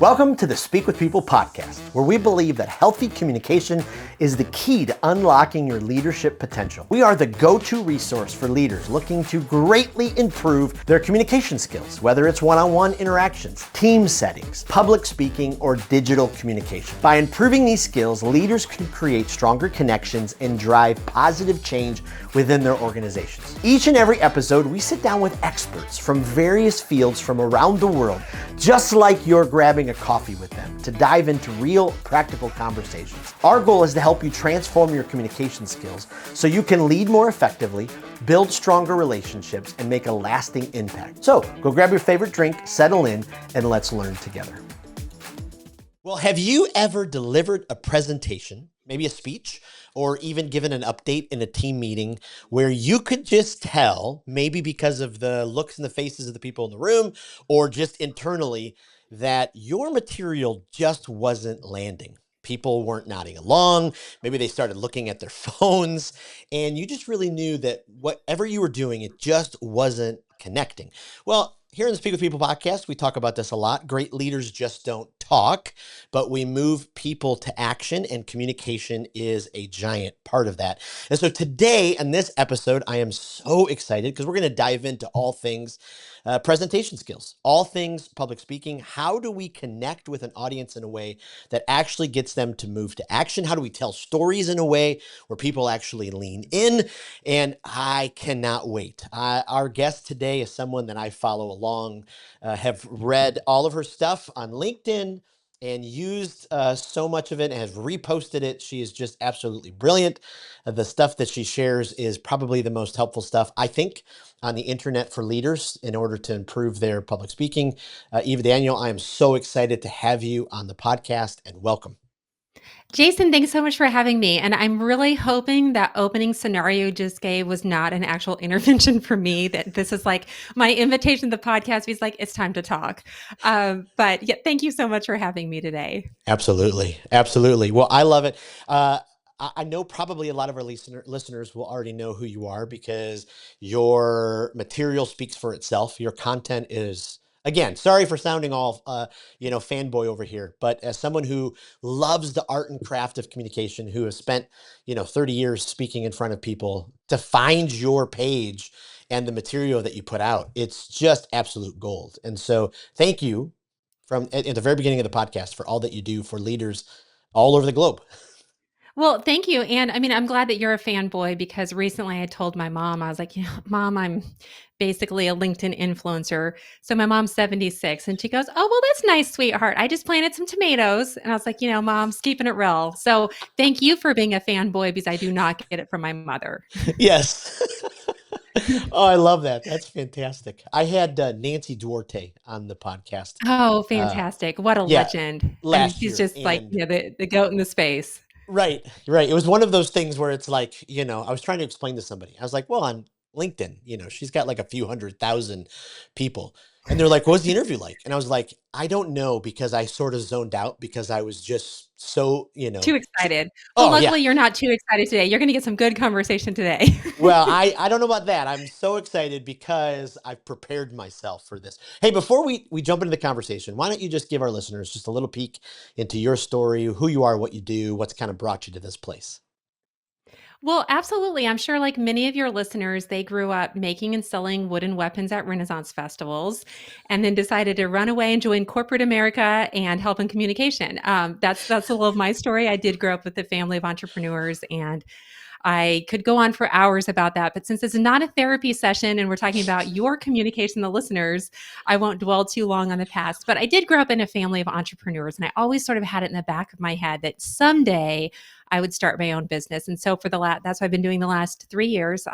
Welcome to the Speak with People podcast, where we believe that healthy communication is the key to unlocking your leadership potential. We are the go-to resource for leaders looking to greatly improve their communication skills, whether it's one-on-one interactions, team settings, public speaking, or digital communication. By improving these skills, leaders can create stronger connections and drive positive change within their organizations. Each and every episode, we sit down with experts from various fields from around the world, just like you're grabbing a coffee with them, to dive into real, practical conversations. Our goal is to help you transform your communication skills so you can lead more effectively, build stronger relationships, and make a lasting impact. So go grab your favorite drink, settle in, and let's learn together. Well, have you ever delivered a presentation, maybe a speech, or even given an update in a team meeting where you could just tell, maybe because of the looks in the faces of the people in the room or just internally, that your material just wasn't landing? People weren't nodding along. Maybe they started looking at their phones, and you just really knew that whatever you were doing, it just wasn't connecting. Well, here in the Speak with People podcast, we talk about this a lot. Great leaders just don't talk, but we move people to action, and communication is a giant part of that. And so today in this episode, I am so excited because we're going to dive into all things presentation skills, all things public speaking. How do we connect with an audience in a way that actually gets them to move to action? How do we tell stories in a way where people actually lean in? And I cannot wait. Our guest today is someone that I follow along, have read all of her stuff on LinkedIn and used so much of it and has reposted it. She is just absolutely brilliant. The stuff that she shares is probably the most helpful stuff, I think, on the internet for leaders in order to improve their public speaking. Eva Daniel, I am so excited to have you on the podcast, and welcome. Jason, thanks so much for having me. And I'm really hoping that opening scenario you just gave was not an actual intervention for me, that this is like my invitation to the podcast. He's like, it's time to talk. But yeah, thank you so much for having me today. Absolutely. Absolutely. Well, I love it. I know probably a lot of our listeners will already know who you are because your material speaks for itself. Your content is, again, sorry for sounding all, fanboy over here, but as someone who loves the art and craft of communication, who has spent, 30 years speaking in front of people, to find your page and the material that you put out, it's just absolute gold. And so thank you from at the very beginning of the podcast for all that you do for leaders all over the globe. Well, thank you. And I mean, I'm glad that you're a fanboy because recently I told my mom, I was like, Mom, I'm basically a LinkedIn influencer. So my mom's 76 and she goes, oh, well, that's nice, sweetheart. I just planted some tomatoes. And I was like, Mom's keeping it real. So thank you for being a fanboy because I do not get it from my mother. Yes. Oh, I love that. That's fantastic. I had Nancy Duarte on the podcast. Oh, fantastic. What a Yeah, legend. I mean, last she's year. just like, And the goat in the space. right, right. It was one of those things where it's like, I was trying to explain to somebody. I was like, well, on LinkedIn, she's got like a few 100,000 people. And they're like, what was the interview like? And I was like, I don't know, because I sort of zoned out because I was just so, Too excited. Well, oh, yeah. luckily you're not too excited today. You're going to get some good conversation today. Well, I don't know about that. I'm so excited because I've prepared myself for this. Hey, before we jump into the conversation, why don't you just give our listeners just a little peek into your story, who you are, what you do, what's kind of brought you to this place? Well, absolutely. I'm sure like many of your listeners, they grew up making and selling wooden weapons at Renaissance festivals and then decided to run away and join corporate America and help in communication. That's a little of my story. I did grow up with a family of entrepreneurs, and I could go on for hours about that, but since this is not a therapy session and we're talking about your communication, the listeners, I won't dwell too long on the past. But I did grow up in a family of entrepreneurs, and I always sort of had it in the back of my head that someday I would start my own business. And so that's what I've been doing the last 3 years.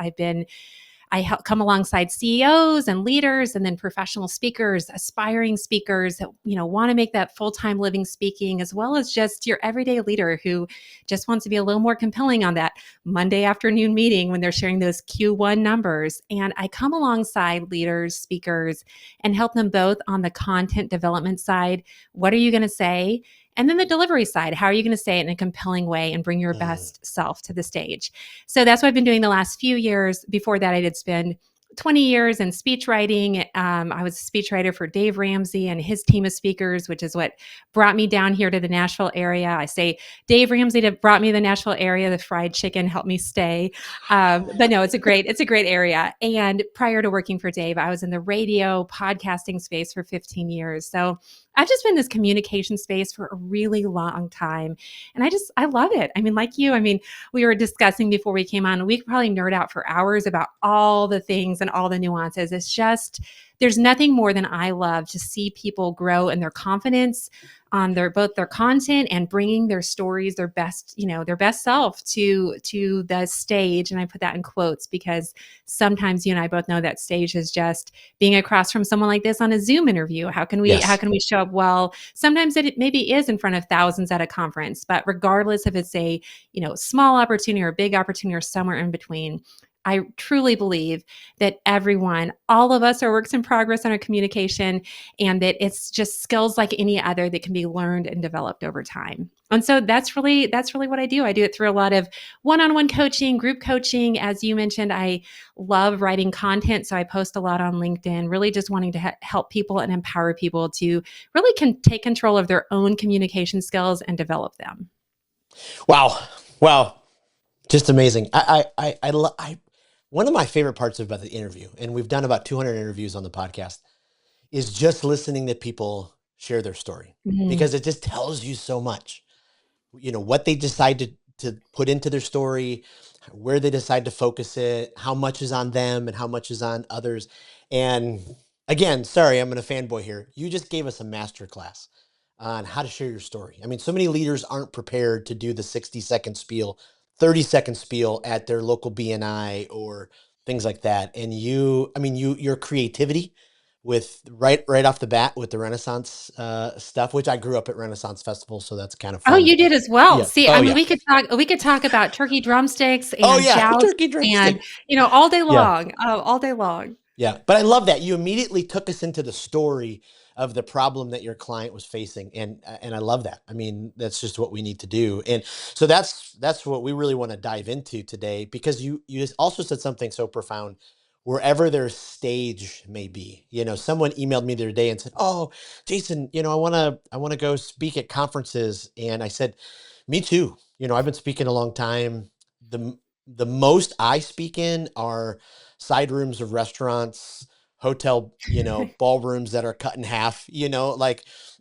I help come alongside CEOs and leaders and then professional speakers, aspiring speakers that, want to make that full-time living speaking, as well as just your everyday leader who just wants to be a little more compelling on that Monday afternoon meeting when they're sharing those Q1 numbers. And I come alongside leaders, speakers, and help them both on the content development side. What are you going to say? And then the delivery side, how are you going to say it in a compelling way and bring your best self to the stage? So that's what I've been doing the last few years. Before that, I did spend 20 years in speech writing. I was a speechwriter for Dave Ramsey and his team of speakers, which is what brought me down here to the Nashville area. I say Dave Ramsey brought me to the Nashville area. The fried chicken helped me stay. But no, it's a great area. And prior to working for Dave, I was in the radio podcasting space for 15 years. So I've just been in this communication space for a really long time. And I love it. I mean, like you, we were discussing before we came on, we could probably nerd out for hours about all the things and all the nuances. It's just, there's nothing more than I love to see people grow in their confidence on both their content and bringing their stories, their best self to the stage. And I put that in quotes because sometimes you and I both know that stage is just being across from someone like this on a Zoom interview. How can we show up well? Sometimes it maybe is in front of thousands at a conference, but regardless if it's a, small opportunity or a big opportunity or somewhere in between, I truly believe that all of us are works in progress on our communication, and that it's just skills like any other that can be learned and developed over time. And so that's really what I do. I do it through a lot of one-on-one coaching, group coaching. As you mentioned, I love writing content. So I post a lot on LinkedIn, really just wanting to help people and empower people to really take control of their own communication skills and develop them. Wow. Just amazing. One of my favorite parts about the interview, and we've done about 200 interviews on the podcast, is just listening to people share their story, because it just tells you so much. What they decide to put into their story, where they decide to focus it, how much is on them and how much is on others. And again, sorry, I'm going to fanboy here. You just gave us a masterclass on how to share your story. So many leaders aren't prepared to do the 60-second spiel, 30-second spiel at their local BNI or things like that. And your creativity with right off the bat with the Renaissance stuff, which I grew up at Renaissance Festival, so that's kind of fun. Oh, you did as well. Yeah. See, we could talk about turkey drumsticks and joust turkey drumstick. and all day long, all day long. Yeah, but I love that you immediately took us into the story of the problem that your client was facing, and I love that. That's just what we need to do, and so that's what we really want to dive into today, because you also said something so profound. Wherever their stage may be, someone emailed me the other day and said, "Oh, Jason, I want to go speak at conferences," and I said, "Me too. I've been speaking a long time. The most I speak in are side rooms of restaurants, hotel, ballrooms that are cut in half, With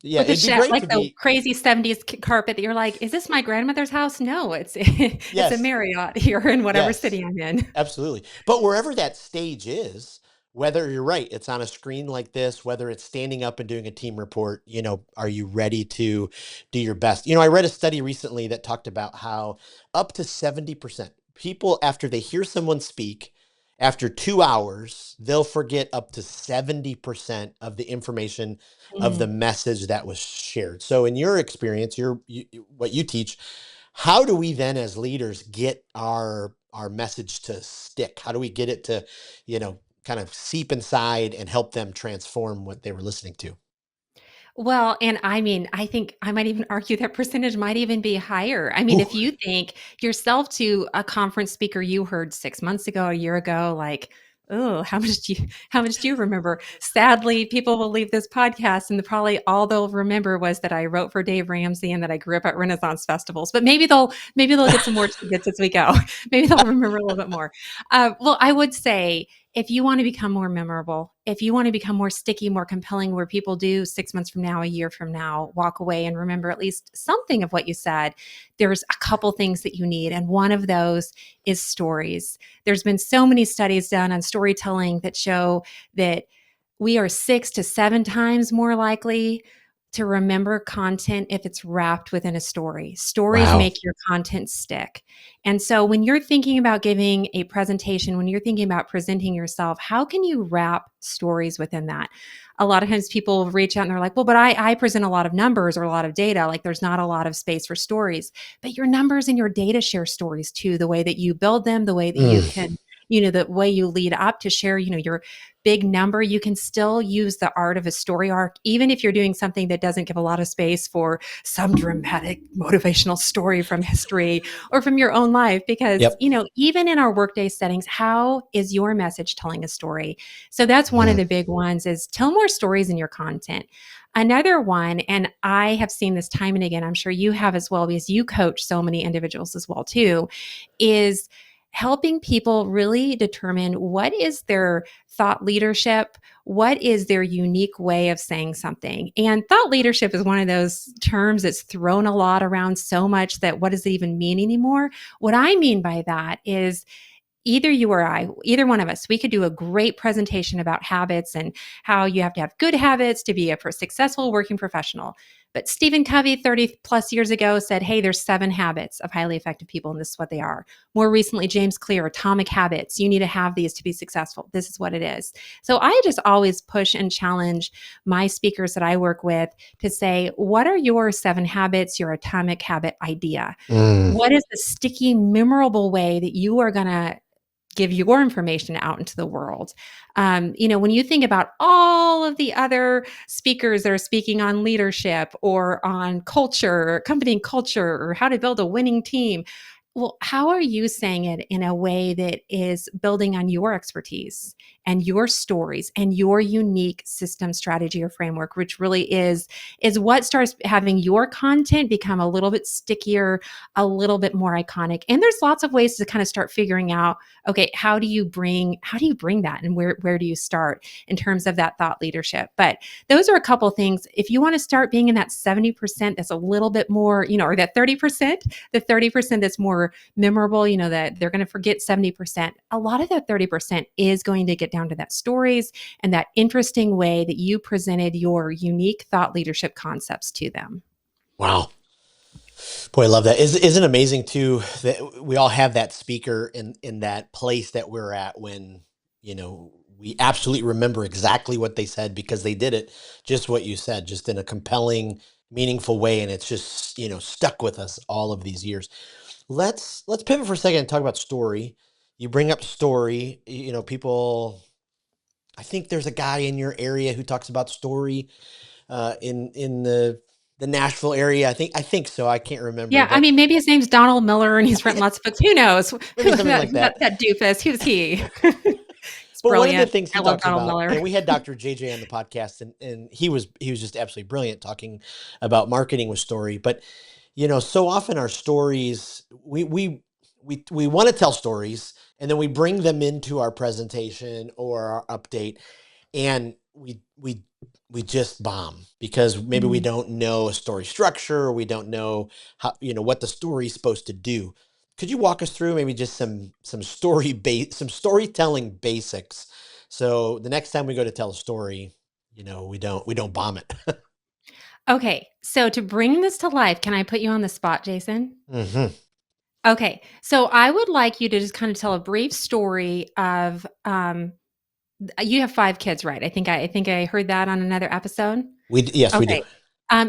it'd be great like to the be crazy 70s carpet that you're like, is this my grandmother's house? No, it's it's a Marriott here in whatever city I'm in. Absolutely. But wherever that stage is, whether you're right, it's on a screen like this, whether it's standing up and doing a team report, are you ready to do your best? I read a study recently that talked about how up to 70% people, after they hear someone speak, after 2 hours, they'll forget up to 70% of the information of the message that was shared. So in your experience, what you teach, how do we then as leaders get our message to stick? How do we get it to, kind of seep inside and help them transform what they were listening to? Well, and I think I might even argue that percentage might even be higher. Ooh. If you think yourself to a conference speaker you heard 6 months ago, a year ago, like, oh, how much do you remember? Sadly, people will leave this podcast and probably all they'll remember was that I wrote for Dave Ramsey and that I grew up at Renaissance festivals. But maybe they'll get some more tidbits as we go. Maybe they'll remember a little bit more. Well, I would say, if you want to become more memorable, if you want to become more sticky, more compelling, where people do 6 months from now, a year from now, walk away and remember at least something of what you said, there's a couple things that you need. And one of those is stories. There's been so many studies done on storytelling that show that we are 6 to 7 times more likely to remember content if it's wrapped within a story. Stories make your content stick. And so when you're thinking about giving a presentation, when you're thinking about presenting yourself, how can you wrap stories within that? A lot of times people reach out and they're like, well, but I present a lot of numbers or a lot of data. Like, there's not a lot of space for stories. But your numbers and your data share stories too, the way that you build them, the way that you can the way you lead up to share, your big number, you can still use the art of a story arc, even if you're doing something that doesn't give a lot of space for some dramatic motivational story from history or from your own life. Because, Yep. even in our workday settings, how is your message telling a story? So that's one of Mhm. the big ones, is tell more stories in your content. Another one, and I have seen this time and again, I'm sure you have as well, because you coach so many individuals as well too, is helping people really determine what is their thought leadership, what is their unique way of saying something. And thought leadership is one of those terms that's thrown a lot around so much that what does it even mean anymore? What I mean by that is, either you or I, either one of us, we could do a great presentation about habits and how you have to have good habits to be a successful working professional. But Stephen Covey, 30 plus years ago, said, hey, there's 7 habits of highly effective people, and this is what they are. More recently, James Clear, Atomic Habits. You need to have these to be successful. This is what it is. So I just always push and challenge my speakers that I work with to say, what are your 7 habits, your atomic habit idea? Mm. What is the sticky, memorable way that you are going to give your information out into the world? When you think about all of the other speakers that are speaking on leadership or on culture, company culture, or how to build a winning team, well, how are you saying it in a way that is building on your expertise and your stories and your unique system, strategy, or framework, which really is what starts having your content become a little bit stickier, a little bit more iconic. And there's lots of ways to kind of start figuring out, okay, how do you bring that, and where do you start in terms of that thought leadership? But those are a couple things. If you want to start being in that 70% that's a little bit more, or that 30%, the 30% that's more memorable, that they're going to forget 70%. A lot of that 30% is going to get down to that stories and that interesting way that you presented your unique thought leadership concepts to them. Wow. Boy, I love that. Isn't it amazing too that we all have that speaker in that place that we're at when, we absolutely remember exactly what they said because they did it just what you said, just in a compelling, meaningful way. And it's just, stuck with us all of these years. Let's pivot for a second and talk about story. You bring up story, people, I think there's a guy in your area who talks about story in the Nashville area. I think so. I can't remember, Yeah, I but mean, maybe his name's Donald Miller and he's written lots of books. Who knows? maybe Who something that like that. that doofus? Who's he? He's But one of the brilliant. things he I love talks Donald about, Miller. and we had Dr. JJ on the podcast, and he was just absolutely brilliant talking about marketing with story. But so often our stories, we want to tell stories, and then we bring them into our presentation or our update, and we just bomb because maybe we Mhm. don't know a story structure, or we don't know how what the story is supposed to do. Could you walk us through maybe just some storytelling basics, so the next time we go to tell a story, we don't bomb it. Okay, so to bring this to life, can I put you on the spot, Jason? Hmm. Okay, so I would like you to just kind of tell a brief story of you have 5 kids, right? I think I heard that on another episode. Yes, we do. Okay.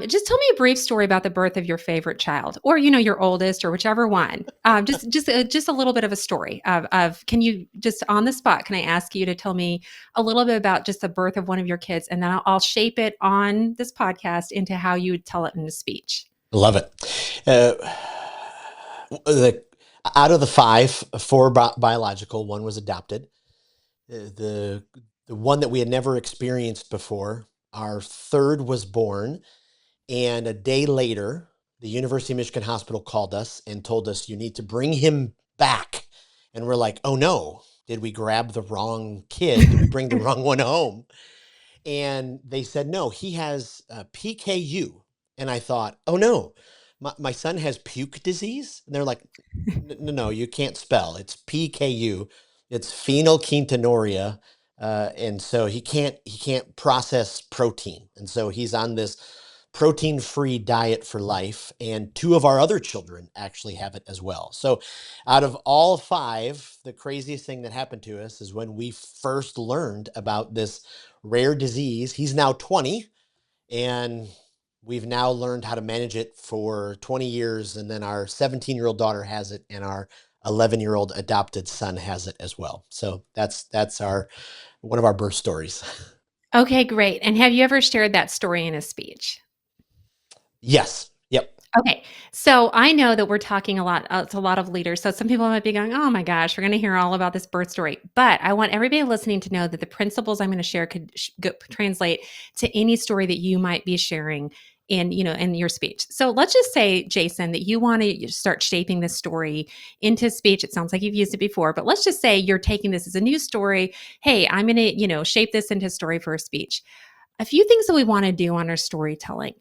Just tell me a brief story about the birth of your favorite child, or your oldest, or whichever one. Just a little bit of a story of. Can you just on the spot? Can I ask you to tell me a little bit about just the birth of one of your kids, and then I'll shape it on this podcast into how you would tell it in a speech. Love it. Uh, the Out of the five, four biological, one was adopted. The one that we had never experienced before, our third was born, and a day later, the University of Michigan Hospital called us and told us you need to bring him back. And we're like, oh no, did we grab the wrong kid? Did we bring the wrong one home? And they said, no, he has PKU. And I thought, oh no, my son has puke disease. And they're like, no, no, you can't spell. It's PKU. It's phenylketonuria. And so he can't process protein. And so he's on this protein-free diet for life. And 2 of our other children actually have it as well. So out of all 5, the craziest thing that happened to us is when we first learned about this rare disease. He's now 20, and we've now learned how to manage it for 20 years. And then our 17-year-old daughter has it, and our 11-year-old adopted son has it as well. So that's our one of our birth stories. Okay, great. And have you ever shared that story in a speech? Yes. Yep. Okay. So I know that we're talking a lot, to a lot of leaders. So some people might be going, oh my gosh, we're going to hear all about this birth story. But I want everybody listening to know that the principles I'm going to share could translate to any story that you might be sharing in your speech. So let's just say, Jason, that you want to start shaping this story into speech. It sounds like you've used it before, but let's just say you're taking this as a new story. Hey, I'm going to, shape this into a story for a speech. A few things that we want to do on our storytelling.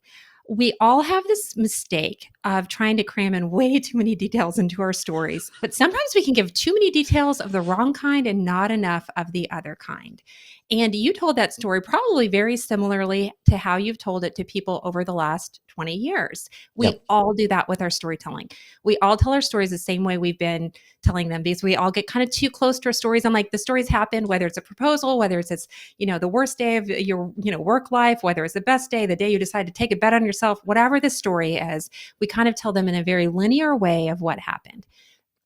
We all have this mistake of trying to cram in way too many details into our stories, but sometimes we can give too many details of the wrong kind and not enough of the other kind. And you told that story probably very similarly to how you've told it to people over the last 20 years. We Yep. all do that with our storytelling. We all tell our stories the same way we've been telling them because we all get kind of too close to our stories. And like the stories happen, whether it's a proposal, whether it's the worst day of your work life, whether it's the best day, the day you decide to take a bet on yourself, whatever the story is, we kind of tell them in a very linear way of what happened.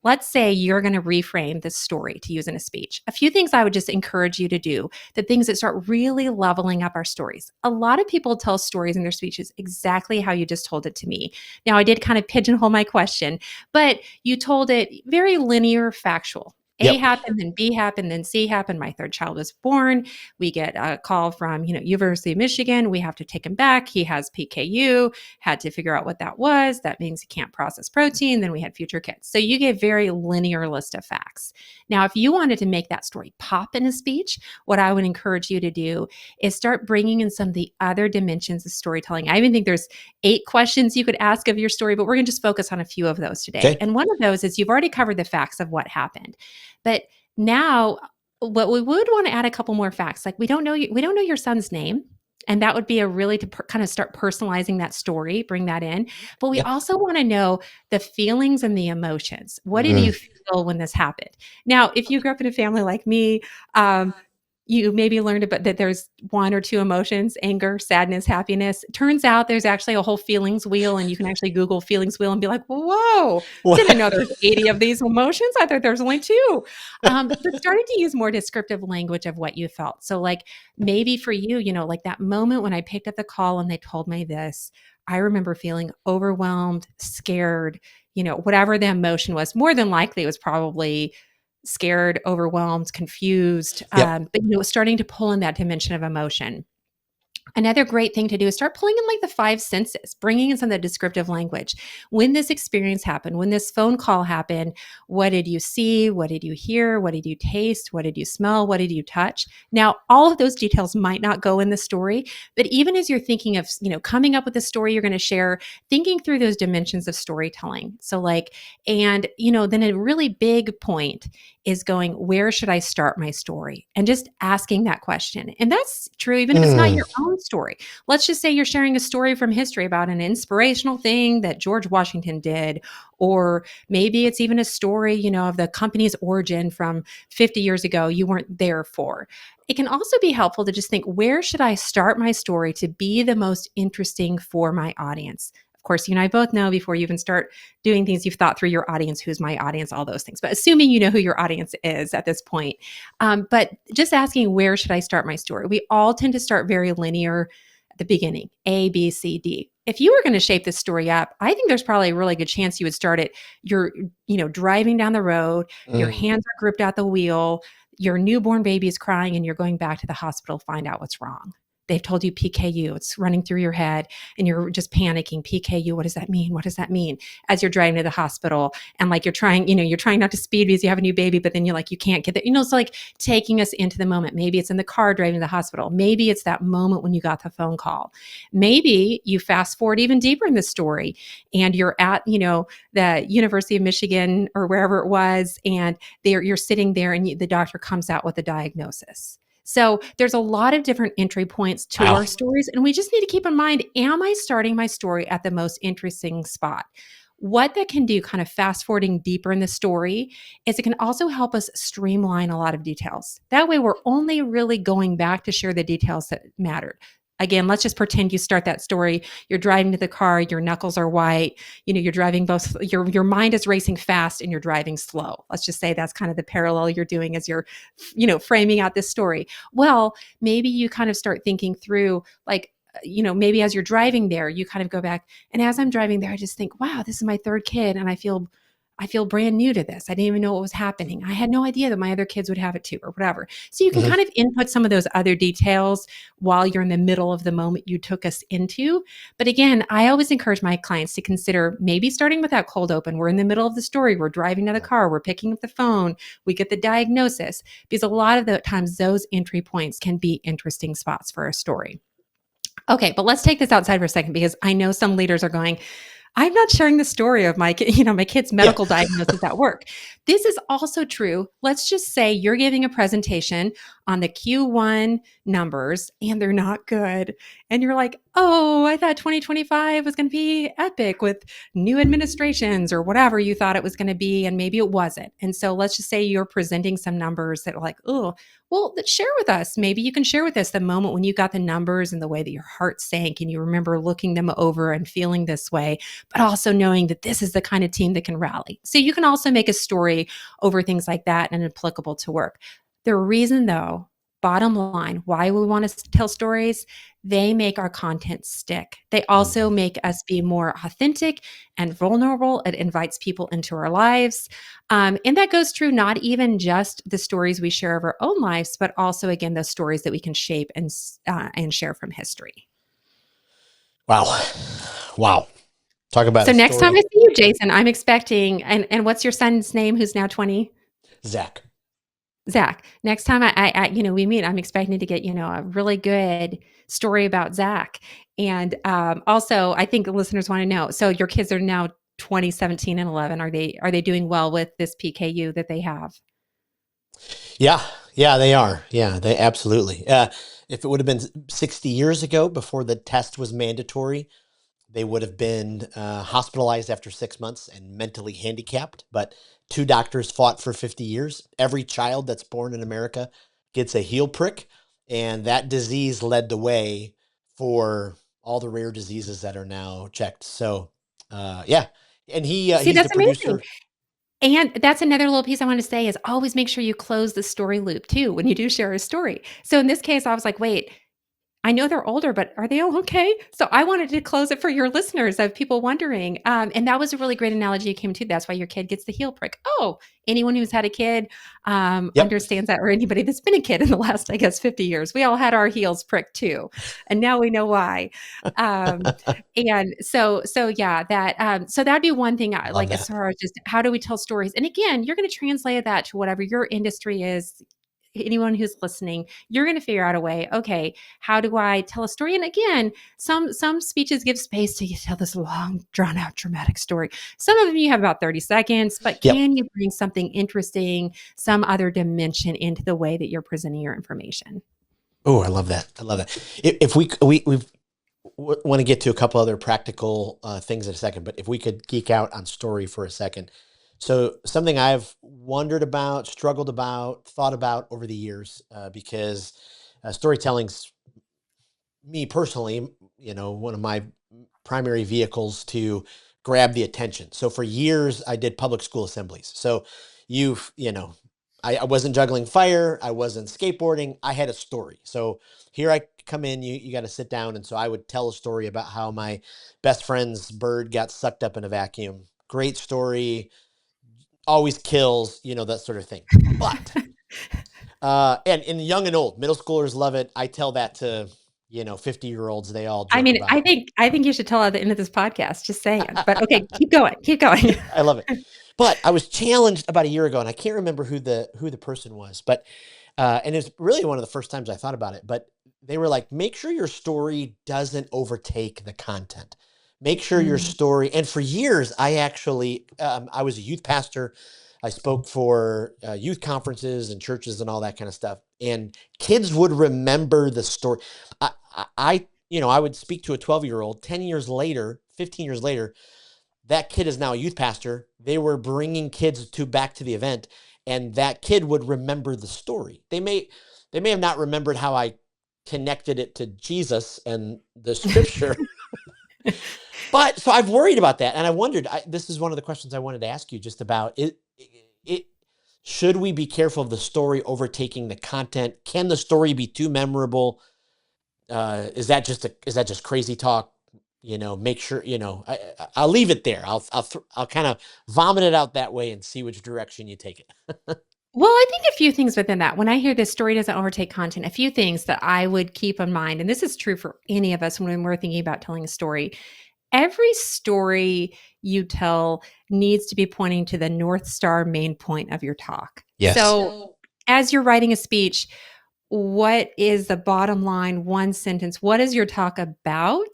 Let's say you're going to reframe this story to use in a speech. A few things I would just encourage you to do, the things that start really leveling up our stories. A lot of people tell stories in their speeches exactly how you just told it to me. Now, I did kind of pigeonhole my question, but you told it very linear, factual. A Yep. happened, then B happened, then C happened. My third child was born. We get a call from, University of Michigan. We have to take him back. He has PKU, had to figure out what that was. That means he can't process protein. Then we had future kids. So you gave very linear list of facts. Now, if you wanted to make that story pop in a speech, what I would encourage you to do is start bringing in some of the other dimensions of storytelling. I even think there's 8 questions you could ask of your story, but we're going to just focus on a few of those today. Okay. And one of those is you've already covered the facts of what happened. But now what we would want to add a couple more facts. Like we don't know your son's name. And that would be a really to kind of start personalizing that story, bring that in. But we Yeah. also want to know the feelings and the emotions. What did you Mm. feel when this happened? Now, if you grew up in a family like me, um, you maybe learned about that there's 1 or 2 emotions, anger, sadness, happiness. Turns out there's actually a whole feelings wheel, and you can actually Google feelings wheel and be like, whoa, didn't know there's 80 of these emotions. I thought there's only 2. But starting to use more descriptive language of what you felt. So like maybe for you, like that moment when I picked up the call and they told me this, I remember feeling overwhelmed, scared, whatever the emotion was. More than likely, it was probably scared, overwhelmed, confused, Yep. but starting to pull in that dimension of emotion. Another great thing to do is start pulling in like the 5 senses, bringing in some of the descriptive language. When this experience happened, when this phone call happened, what did you see? What did you hear? What did you taste? What did you smell? What did you touch? Now, all of those details might not go in the story, but even as you're thinking of, coming up with the story you're going to share, thinking through those dimensions of storytelling. So like, and, then a really big point is going, where should I start my story? And just asking that question. And that's true even if it's not Mm. your own story. Let's just say you're sharing a story from history about an inspirational thing that George Washington did, or maybe it's even a story, of the company's origin from 50 years ago you weren't there for. It can also be helpful to just think, where should I start my story to be the most interesting for my audience? Of course, you and I both know before you even start doing things, you've thought through your audience, who's my audience, all those things. But assuming you know who your audience is at this point, but just asking, where should I start my story? We all tend to start very linear at the beginning, A, B, C, D. If you were going to shape this story up, I think there's probably a really good chance you would start it. You're, driving down the road, your Mm. hands are gripped at the wheel, your newborn baby is crying, and you're going back to the hospital to find out what's wrong. They've told you PKU, it's running through your head, and you're just panicking. PKU, what does that mean? What does that mean? As you're driving to the hospital, and like you're trying not to speed because you have a new baby, but then you're like, you can't get there. It's like taking us into the moment. Maybe it's in the car driving to the hospital. Maybe it's that moment when you got the phone call. Maybe you fast forward even deeper in the story and you're at, the University of Michigan or wherever it was, and you're sitting there and the doctor comes out with a diagnosis. So there's a lot of different entry points to Wow. our stories, and we just need to keep in mind, am I starting my story at the most interesting spot? What that can do, kind of fast forwarding deeper in the story, is it can also help us streamline a lot of details. That way, we're only really going back to share the details that mattered. again, let's just pretend you start that story. You're driving to the car, your knuckles are white, you're driving both, your mind is racing fast and you're driving slow. Let's just say that's kind of the parallel you're doing as you're, framing out this story. Well, maybe you kind of start thinking through, like, maybe as you're driving there, you kind of go back. And as I'm driving there, I just think, wow, this is my third kid. And I feel brand new to this. I didn't even know what was happening. I had no idea that my other kids would have it too, or whatever. So you can Mhm. kind of input some of those other details while you're in the middle of the moment you took us into. But again, I always encourage my clients to consider maybe starting with that cold open. We're in the middle of the story. We're driving to the Yeah. car. We're picking up the phone. We get the diagnosis, because a lot of the times those entry points can be interesting spots for a story. Okay, but let's take this outside for a second, because I know some leaders are going, I'm not sharing the story of my kid's Yeah. medical diagnosis at work. This is also true. Let's just say you're giving a presentation on the Q1 numbers and they're not good. And you're like, oh, I thought 2025 was going to be epic with new administrations or whatever you thought it was going to be. And maybe it wasn't. And so let's just say you're presenting some numbers that are like, oh, well, share with us. Maybe you can share with us the moment when you got the numbers and the way that your heart sank and you remember looking them over and feeling this way, but also knowing that this is the kind of team that can rally. So you can also make a story over things like that and applicable to work. The reason, though, bottom line, why we want to tell stories, they make our content stick. They also Mhm. make us be more authentic and vulnerable. It invites people into our lives. And that goes true not even just the stories we share of our own lives, but also, again, the stories that we can shape and share from history. Wow. Wow. Talk about So a next time story. I see you, Jason, I'm expecting, and what's your son's name who's now 20? Zach. Zach. Next time we meet, I'm expecting to get, a really good story about Zach. And also, I think the listeners want to know. So your kids are now 20, 17, and 11. Are they doing well with this PKU that they have? Yeah. Yeah, they are. Yeah, they absolutely. If it would have been 60 years ago before the test was mandatory, they would have been hospitalized after 6 months and mentally handicapped. But two doctors fought for 50 years. Every child that's born in America gets a heel prick. And that disease led the way for all the rare diseases that are now checked. So, yeah. And See, he's the that's amazing. producer. And that's another little piece I want to say is always make sure you close the story loop too when you do share a story. So in this case, I was like, wait, I know they're older, but are they all okay? So I wanted to close it for your listeners of people wondering. And that was a really great analogy you came to. That's why your kid gets the heel prick. Oh, anyone who's had a kid Yep. understands that, or anybody that's been a kid in the last, I guess, 50 years. We all had our heels pricked too. And now we know why. Um, and so yeah, so that'd be one thing, Love like as that. far as just how do we tell stories? And again, you're going to translate that to whatever your industry is. Anyone who's listening, you're going to figure out a way. Okay, how do I tell a story? And again, some speeches give space to tell this long, drawn out, dramatic story. Some of them you have about 30 seconds, but Yep. can you bring something interesting, some other dimension into the way that you're presenting your information? Oh, I love that. I love that. If we want to get to a couple other practical things in a second, but if we could geek out on story for a second. So something I've wondered about, struggled about, thought about over the years, because storytelling's me personally, one of my primary vehicles to grab the attention. So for years, I did public school assemblies. So I wasn't juggling fire. I wasn't skateboarding. I had a story. So here I come in, you got to sit down. And so I would tell a story about how my best friend's bird got sucked up in a vacuum. Great story, always kills, that sort of thing. But and young and old, middle schoolers love it. I tell that to 50-year-olds. They all I joke mean, about I it. think I think you should tell at the end of this podcast. Just saying. But okay, keep going. Keep going. I love it. But I was challenged about a year ago, and I can't remember who the person was, but and it's really one of the first times I thought about it. But they were like, make sure your story doesn't overtake the content. Make sure your Mm. story. And for years, I was a youth pastor. I spoke for youth conferences and churches and all that kind of stuff. And kids would remember the story. I would speak to a 12-year-old 10 years later, 15 years later. That kid is now a youth pastor. They were bringing kids back to the event, and that kid would remember the story. They may have not remembered how I connected it to Jesus and the scripture. But so I've worried about that. And I wondered, this is one of the questions I wanted to ask you just about it. Should we be careful of the story overtaking the content? Can the story be too memorable? Is that just crazy talk? Make sure, I'll leave it there. I'll kind of vomit it out that way and see which direction you take it. Well, I think a few things within that. When I hear this story doesn't overtake content, a few things that I would keep in mind, and this is true for any of us when we're thinking about telling a story. Every story you tell needs to be pointing to the North Star main point of your talk. Yes. So, as you're writing a speech, what is the bottom line, one sentence? What is your talk about?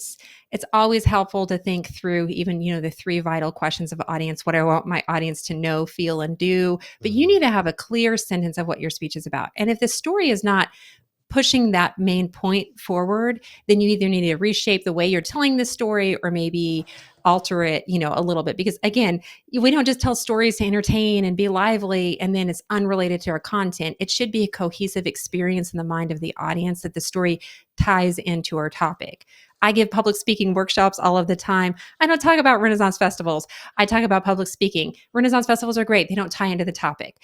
It's always helpful to think through even, the three vital questions of audience, what I want my audience to know, feel, and do. But you need to have a clear sentence of what your speech is about. And if the story is not pushing that main point forward, then you either need to reshape the way you're telling the story or maybe alter it, a little bit. Because again, we don't just tell stories to entertain and be lively and then it's unrelated to our content. It should be a cohesive experience in the mind of the audience that the story ties into our topic. I give public speaking workshops all of the time. I don't talk about Renaissance festivals. I talk about public speaking. Renaissance festivals are great. They don't tie into the topic.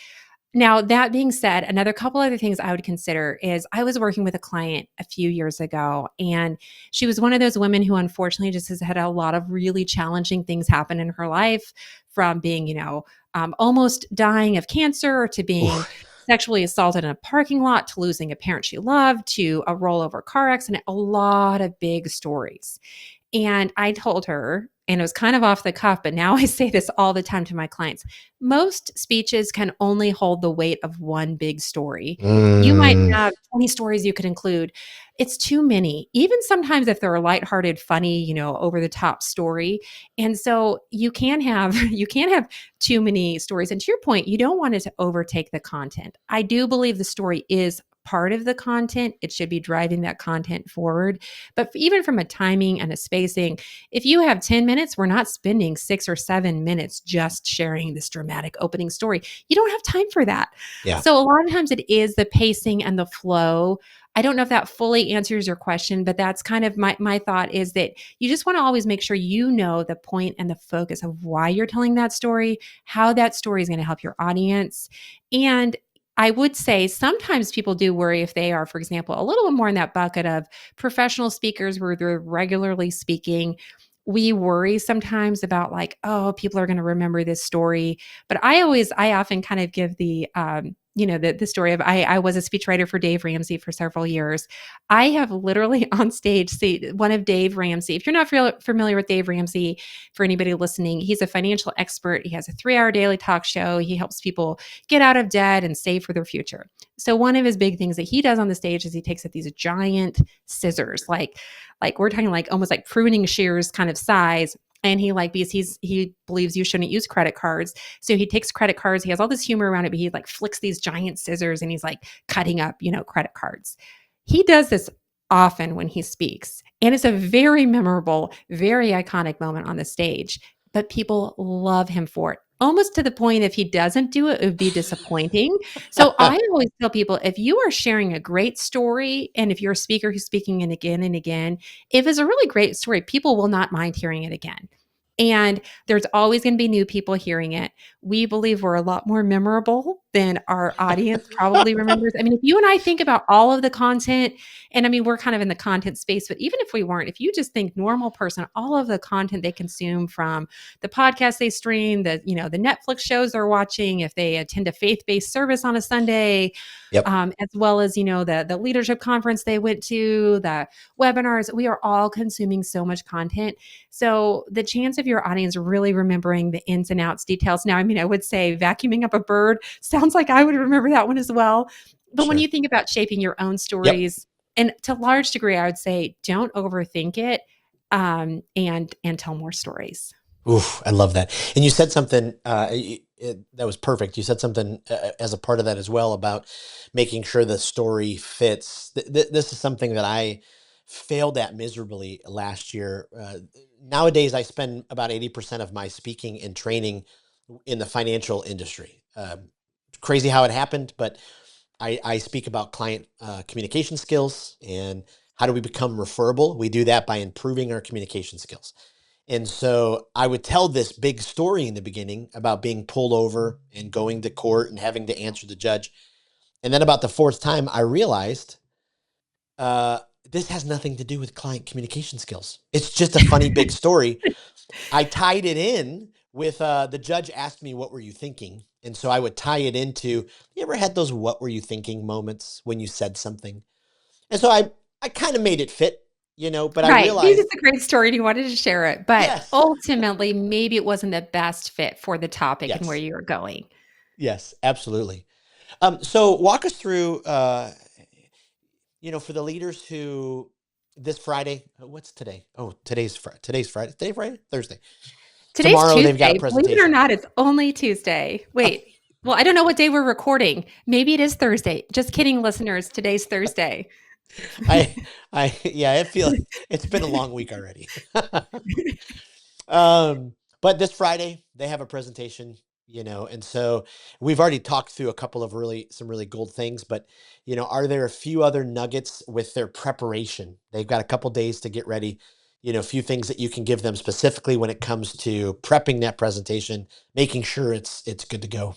Now, that being said, another couple other things I would consider is I was working with a client a few years ago, and she was one of those women who unfortunately just has had a lot of really challenging things happen in her life, from being, almost dying of cancer to being Oof. sexually assaulted in a parking lot to losing a parent she loved to a rollover car accident, a lot of big stories. And I told her, and it was kind of off the cuff, but now I say this all the time to my clients. Most speeches can only hold the weight of one big story. You might Mm. have 20 stories you could include. It's too many, even sometimes if they're a lighthearted, funny, over the top story. And so you can have you can't have too many stories. And to your point, you don't want it to overtake the content. I do believe the story is part of the content. It should be driving that content forward. But even from a timing and a spacing, if you have 10 minutes, we're not spending 6 or 7 minutes just sharing this dramatic opening story. You don't have time for that. Yeah. So a lot of times it is the pacing and the flow. I don't know if that fully answers your question, but that's kind of my thought is that you just want to always make sure you know the point and the focus of why you're telling that story, how that story is going to help your audience. And I would say sometimes people do worry if they are, for example, a little bit more in that bucket of professional speakers where they're regularly speaking. We worry sometimes about like, oh, people are going to remember this story. But I often kind of give the story of I was a speechwriter for Dave Ramsey for several years. I have literally on stage see one of Dave Ramsey. If you're not familiar with Dave Ramsey, for anybody listening, he's a financial expert. He has a 3-hour daily talk show. He helps people get out of debt and save for their future. So one of his big things that he does on the stage is he takes up these giant scissors, like we're talking like almost like pruning shears kind of size. And because he believes you shouldn't use credit cards. So he takes credit cards. He has all this humor around it, but he like flicks these giant scissors and he's like cutting up, credit cards. He does this often when he speaks. And it's a very memorable, very iconic moment on the stage. But people love him for it. Almost to the point if he doesn't do it, it would be disappointing. So I always tell people if you are sharing a great story, and if you're a speaker who's speaking it again and again, if it's a really great story, people will not mind hearing it again. And there's always going to be new people hearing it. We believe we're a lot more memorable than our audience probably remembers. I mean, if you and I think about all of the content, and I mean, we're kind of in the content space, but even if we weren't, if you just think normal person, all of the content they consume from the podcast they stream, the Netflix shows they're watching, if they attend a faith-based service on a Sunday, Yep. as well as, the leadership conference they went to, the webinars, we are all consuming so much content. So the chance of your audience really remembering the ins and outs details. Now, I mean, I would say vacuuming up a bird sounds like I would remember that one as well. But when Sure. you think about shaping your own Yep. stories, and to a large degree, I would say don't overthink it, and tell more stories. Oof, I love that. And you said something that was perfect. You said something as a part of that as well about making sure the story fits. This is something that I failed at miserably last year. Nowadays, I spend about 80% of my speaking and training in the financial industry. Crazy how it happened, but I speak about client communication skills and how do we become referable. We do that by improving our communication skills. And so I would tell this big story in the beginning about being pulled over and going to court and having to answer the judge. And then about the fourth time, I realized uh, this has nothing to do with client communication skills. It's just a funny big story. I tied it in with the judge asked me, "What were you thinking?" And so I would tie it into, you ever had those "what were you thinking" moments when you said something? And so I kind of made it fit, but I Right. Maybe realized, it's a great story and you wanted to share it, but yes, ultimately, maybe it wasn't the best fit for the topic and where yes, you were going. yes, absolutely. So walk us through, for the leaders who this Friday, what's today? Oh, today's Friday. Today, Friday, Thursday. Today's Tomorrow they've got a Tuesday. Believe it or presentation. not, it's only Tuesday. Wait. Well, I don't know what day we're recording. Maybe it is Thursday. Just kidding, listeners. Today's Thursday. I, yeah, it's been a long week already. Um, but this Friday they have a presentation, and so we've already talked through a couple of some really gold things, but are there a few other nuggets with their preparation? They've got a couple days to get ready, a few things that you can give them specifically when it comes to prepping that presentation, making sure it's good to go.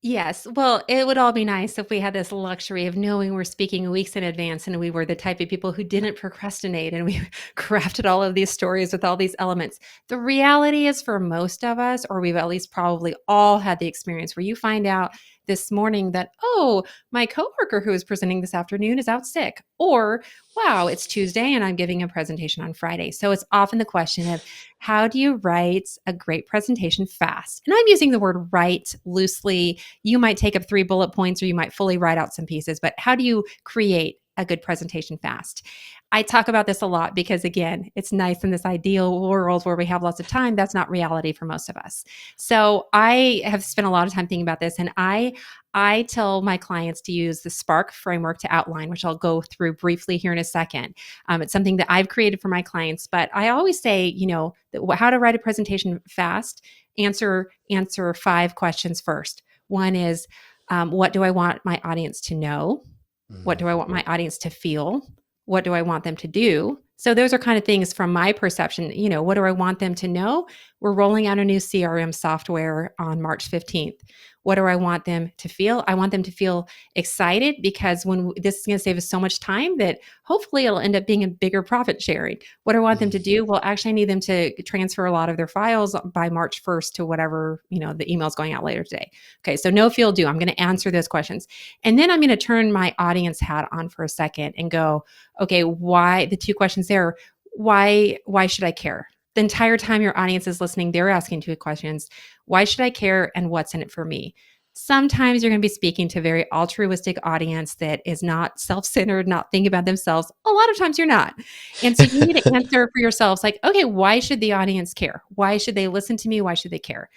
Yes. Well, it would all be nice if we had this luxury of knowing we're speaking weeks in advance and we were the type of people who didn't procrastinate and we crafted all of these stories with all these elements. The reality is, for most of us, or we've at least probably all had the experience where you find out this morning that, oh, my coworker who is presenting this afternoon is out sick, or wow, it's Tuesday and I'm giving a presentation on Friday. So it's often the question of, how do you write a great presentation fast? And I'm using the word write loosely. You might take up 3 bullet points or you might fully write out some pieces, but how do you create a good presentation fast? I talk about this a lot because, again, it's nice in this ideal world where we have lots of time. That's not reality for most of us. So I have spent a lot of time thinking about this, and I tell my clients to use the Spark framework to outline, which I'll go through briefly here in a second. It's something that I've created for my clients, but I always say, how to write a presentation fast. Answer 5 questions first. One is, what do I want my audience to know? What Mhm. do I want my audience to feel? What do I want them to do? So those are kind of things from my perception. What do I want them to know? We're rolling out a new CRM software on March 15th. What do I want them to feel? I want them to feel excited because this is going to save us so much time that hopefully it'll end up being a bigger profit sharing. What do I want them to Mhm. do? Well, actually, I need them to transfer a lot of their files by March 1st to whatever, the email's going out later today. Okay, so no feel do. I'm going to answer those questions. And then I'm going to turn my audience hat on for a second and go, okay, why the 2 questions there? Why should I care? The entire time your audience is listening, they're asking 2 questions. Why should I care and what's in it for me? Sometimes you're going to be speaking to a very altruistic audience that is not self-centered, not thinking about themselves. A lot of times you're not. And so you need to answer for yourselves like, okay, why should the audience care? Why should they listen to me? Why should they care?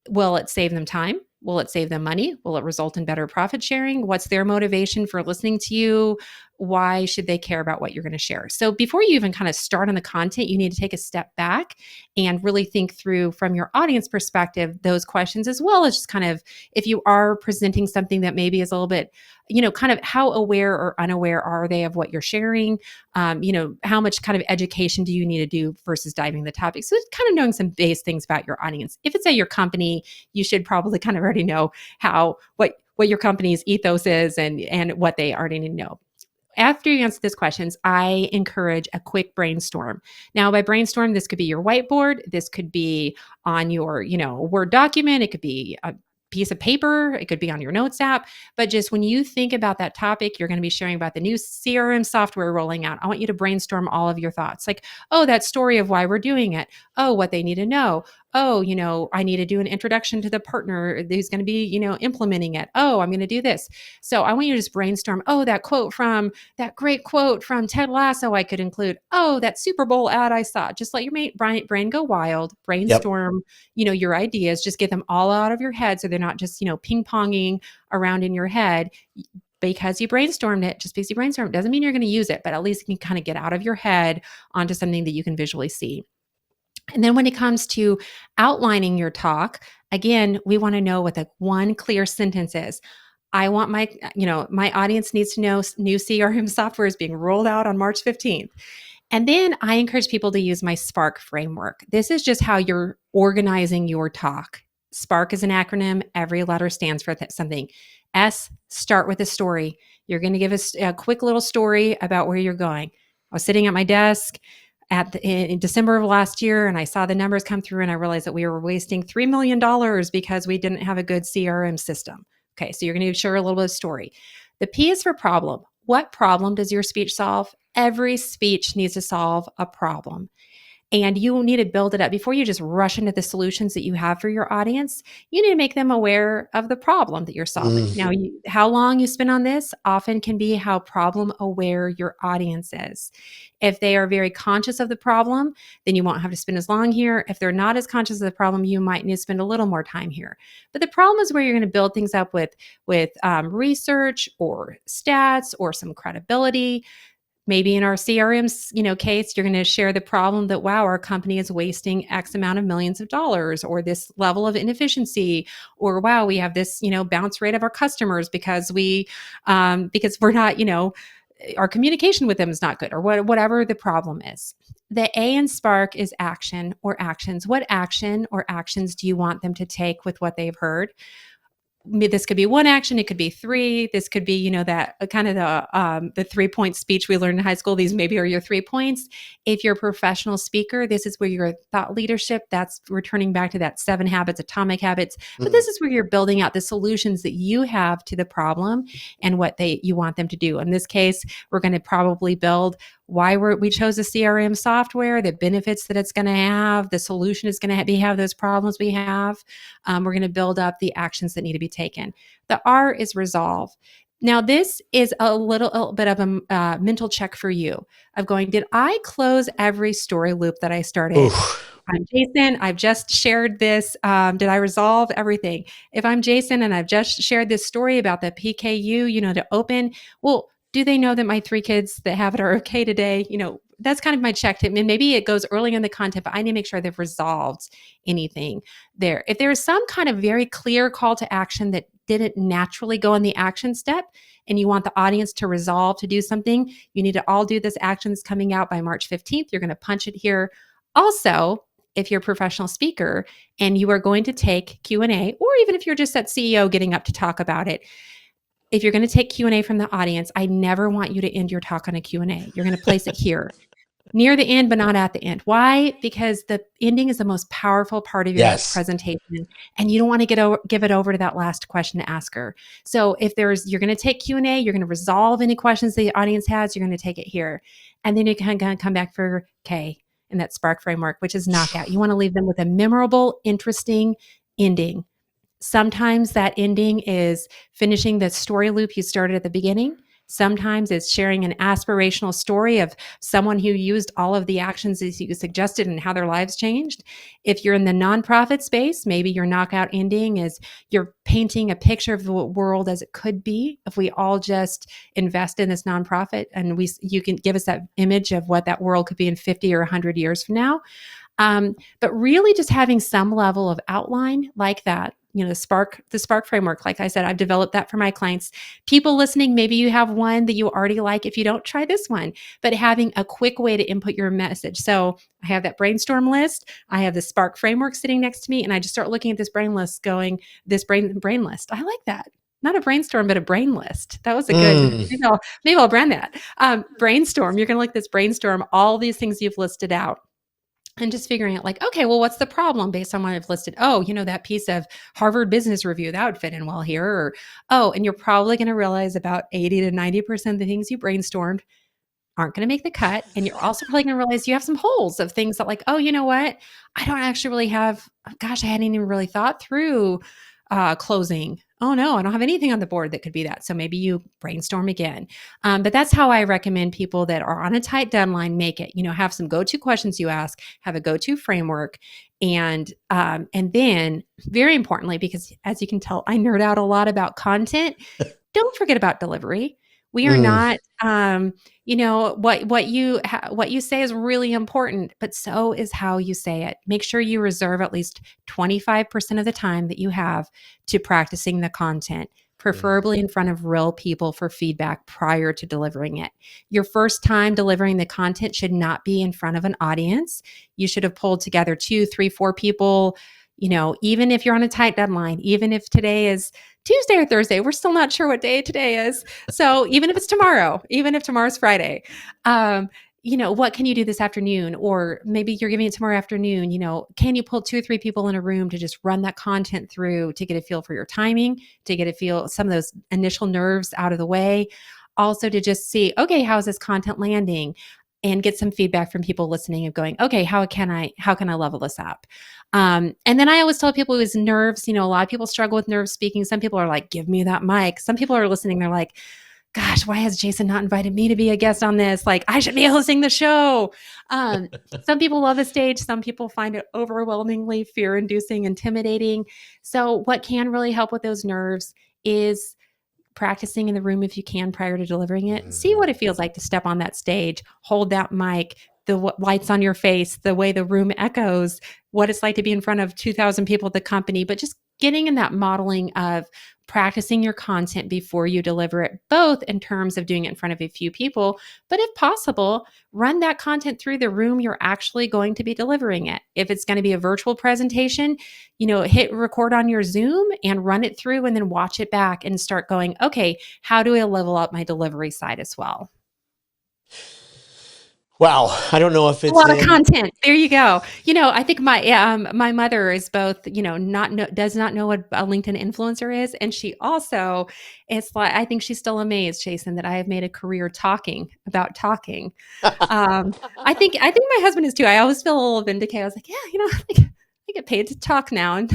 Will it save them time? Will it save them money? Will it result in better profit sharing? What's their motivation for listening to you? Why should they care about what you're going to share? So before you even kind of start on the content, you need to take a step back and really think through from your audience perspective those questions, as well as just kind of, if you are presenting something that maybe is a little bit, kind of how aware or unaware are they of what you're sharing? How much kind of education do you need to do versus diving the topic? So kind of knowing some base things about your audience. If it's at your company, you should probably kind of already know what your company's ethos is and what they already need to know. After you answer these questions, I encourage a quick brainstorm. Now, by brainstorm, this could be your whiteboard, this could be on your, Word document, it could be a piece of paper, it could be on your notes app. But just when you think about that topic, you're going to be sharing about the new CRM software rolling out. I want you to brainstorm all of your thoughts. Like, oh, that story of why we're doing it. Oh, what they need to know. Oh, I need to do an introduction to the partner who's going to be, implementing it. Oh, I'm going to do this. So I want you to just brainstorm. Oh, that great quote from Ted Lasso I could include. Oh, that Super Bowl ad I saw. Just let your brain go wild, Yep. brainstorm, your ideas, just get them all out of your head so they're not just, ping-ponging around in your head. Because you brainstormed it, just because you brainstormed it doesn't mean you're going to use it, but at least you can kind of get out of your head onto something that you can visually see. And then when it comes to outlining your talk, again, we want to know what the one clear sentence is. I want my audience needs to know new CRM software is being rolled out on March 15th. And then I encourage people to use my SPARK framework. This is just how you're organizing your talk. SPARK is an acronym. Every letter stands for something. S, start with a story. You're going to give us a quick little story about where you're going. I was sitting at my desk in December of last year, and I saw the numbers come through, and I realized that we were wasting $3 million because we didn't have a good CRM system. Okay, so you're going to share a little bit of story. The P is for problem. What problem does your speech solve? Every speech needs to solve a problem. And you need to build it up before you just rush into the solutions that you have for your audience. You need to make them aware of the problem that you're solving. Now, how long you spend on this often can be how problem aware your audience is. If they are very conscious of the problem, then you won't have to spend as long here. If they're not as conscious of the problem, you might need to spend a little more time here. But the problem is where you're going to build things up with research or stats or some credibility. Maybe in our CRM, case, you're going to share the problem that, wow, our company is wasting X amount of millions of dollars, or this level of inefficiency, or wow, we have this, bounce rate of our customers because because we're not, our communication with them is not good, or whatever the problem is. The A in Spark is action or actions. What action or actions do you want them to take with what they've heard? This could be one action. It could be three. This could be, that kind of the 3-point speech we learned in high school. These maybe are your 3 points. If you're a professional speaker, this is where your thought leadership, that's returning back to that 7 habits, atomic habits. But this is where you're building out the solutions that you have to the problem and what you want them to do. In this case, we're going to probably build why we chose a CRM software, the benefits that it's going to have, the solution is going to have those problems we have. We're going to build up the actions that need to be taken. The R is resolve. Now, this is a little bit of a mental check for you of going, did I close every story loop that I started? Oof. I'm Jason. I've just shared this. Did I resolve everything? If I'm Jason and I've just shared this story about the PKU, to open, well, do they know that my 3 kids that have it are okay today? That's kind of my check. And maybe it goes early in the content, but I need to make sure they've resolved anything there. If there is some kind of very clear call to action that didn't naturally go in the action step, and you want the audience to resolve to do something, you need to all do this actions coming out by March 15th. You're going to punch it here. Also, if you're a professional speaker and you are going to take Q&A, or even if you're just that CEO getting up to talk about it, if you're going to take Q&A from the audience, I never want you to end your talk on a Q&A. You're going to place it here, near the end, but not at the end. Why? Because the ending is the most powerful part of your presentation, and you don't want to give it over to that last question asker. So if you're going to take Q&A, you're going to resolve any questions the audience has, you're going to take it here. And then you're going to come back for K in that Spark framework, which is knockout. You want to leave them with a memorable, interesting ending. Sometimes that ending is finishing the story loop you started at the beginning. Sometimes it's sharing an aspirational story of someone who used all of the actions that you suggested and how their lives changed. If you're in the nonprofit space, maybe your knockout ending is you're painting a picture of the world as it could be if we all just invest in this nonprofit, and you can give us that image of what that world could be in 50 or 100 years from now. But really just having some level of outline like that, the Spark framework, like I said, I've developed that for my clients. People listening, maybe you have one that you already like. If you don't, try this one, but having a quick way to input your message. So I have that brainstorm list. I have the Spark framework sitting next to me, and I just start looking at this brain list going, this brain list. I like that. Not a brainstorm, but a brain list. That was a good, maybe I'll brand that. Brainstorm. You're going to look at this brainstorm, all these things you've listed out. And just figuring out okay, well, what's the problem based on what I've listed? Oh, that piece of Harvard Business Review, that would fit in well here. And you're probably going to realize about 80 to 90% of the things you brainstormed aren't going to make the cut. And you're also probably going to realize you have some holes of things that oh, you know what? I don't actually really have, gosh, I hadn't even really thought through closing. Oh no, I don't have anything on the board that could be that. So maybe you brainstorm again. But that's how I recommend people that are on a tight deadline make it. Have some go-to questions you ask, have a go-to framework, and then very importantly, because as you can tell, I nerd out a lot about content. Don't forget about delivery. We are not, what you say is really important, but so is how you say it. Make sure you reserve at least 25% of the time that you have to practicing the content preferably in front of real people for feedback prior to delivering it. Your first time delivering the content should not be in front of an audience. You should have pulled together 2, 3, 4 people. Even if you're on a tight deadline, even if today is Tuesday or Thursday, we're still not sure what day today is. So even if it's tomorrow, even if tomorrow's Friday, what can you do this afternoon? Or maybe you're giving it tomorrow afternoon. Can you pull 2 or 3 people in a room to just run that content through to get a feel for your timing, to get a feel, some of those initial nerves out of the way? Also to just see, okay, how is this content landing? And get some feedback from people listening of going, okay, how can I level this up? And then I always tell people with nerves, a lot of people struggle with nerve speaking. Some people are like, give me that mic. Some people are listening. They're like, gosh, why has Jason not invited me to be a guest on this? Like, I should be hosting the show. Some people love the stage. Some people find it overwhelmingly fear-inducing, intimidating. So what can really help with those nerves is practicing in the room if you can prior to delivering it. See what it feels like to step on that stage, hold that mic, the lights on your face, the way the room echoes, what it's like to be in front of 2,000 people at the company, but just getting in that modeling of practicing your content before you deliver it, both in terms of doing it in front of a few people, but if possible, run that content through the room you're actually going to be delivering it. If it's going to be a virtual presentation, hit record on your Zoom and run it through and then watch it back and start going, okay, how do I level up my delivery side as well? Wow. I don't know if A it's lot of in. content. There you go. I think my mother is both, does not know what a LinkedIn influencer is, and she also, it's like, I think she's still amazed, Jason, that I have made a career talking about talking. Um, I think my husband is too. I always feel a little vindicated. I was like, yeah, I get paid to talk now and